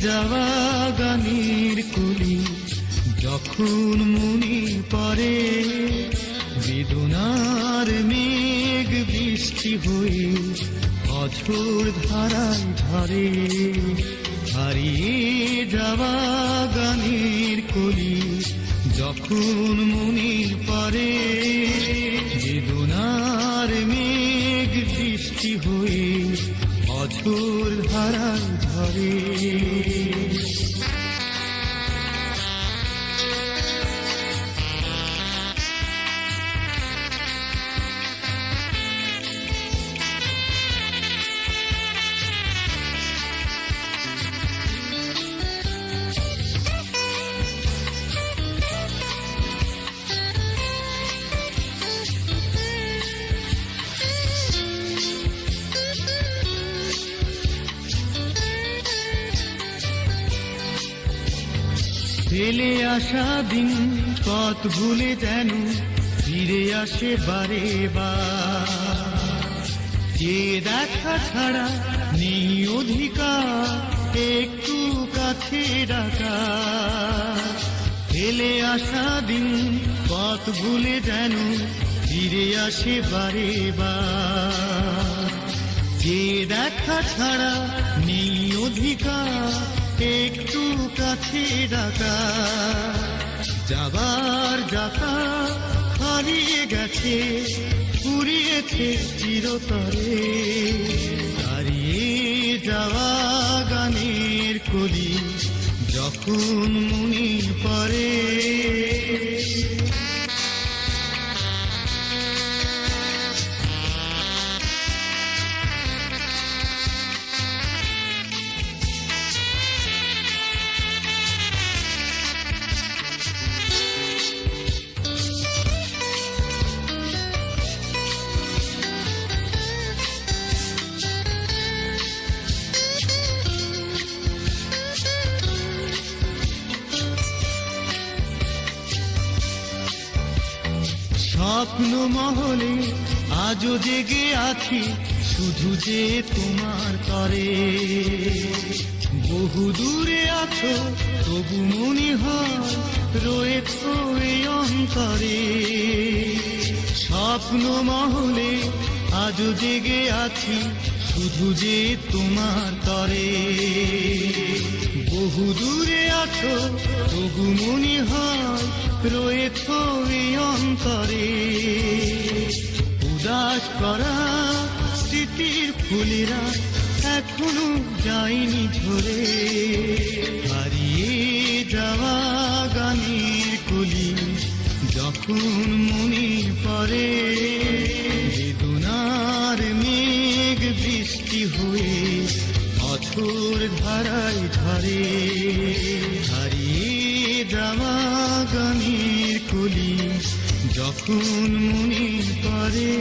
যাওয়া গানের কলি যখন মনে পড়ে, বেদনার মেঘ বৃষ্টি হয়ে অঝোর ধারায় ধরে। হারিয়ে যাওয়া গানের কলি যখন মনে পড়ে, বেদনার মেঘ বৃষ্টি হয়ে অঝোর ধারায় ধরে। ফেলে আসা দিন পথ ভুলে যেন ফিরে আসে বারে বার। যে দেখা ছাড়া নেই অধিকার একটু কাছে ডাকা। ফেলে আসা দিন পথ ভুলে যেন ফিরে আসে বারে বার। যে দেখা ছাড়া নেই অধিকার একটু কাছে ডাকা। যাবার যাতা হারিয়ে গেছে, ফুরিয়েছে চিরতরে। হারিয়ে যাওয়া গানের কলি যখন মনে পড়ে, স্বপ্ন মহলে আজও জেগে আছি শুধু যে তোমার তরে। বহু দূরে আছো তবু মনে হয় রয়েছো এই অন্তরে। স্বপ্ন মহলে আজও জেগে আছি শুধু যে তোমার তরে। বহু দূরে আছো তবু মনে হয় রয়েছো এই অন্তরে। উদাস করা স্মৃতির ফুলেরা এখনো যায়নি ঝরে। হারিয়ে যাওয়া গানের কলি যখন মনে পড়ে, বেদনার মেঘ বৃষ্টি হয়ে অঝোর ধারায় ধরে। হারিয়ে যাওয়া গানের কলি যখন মনে পড়ে।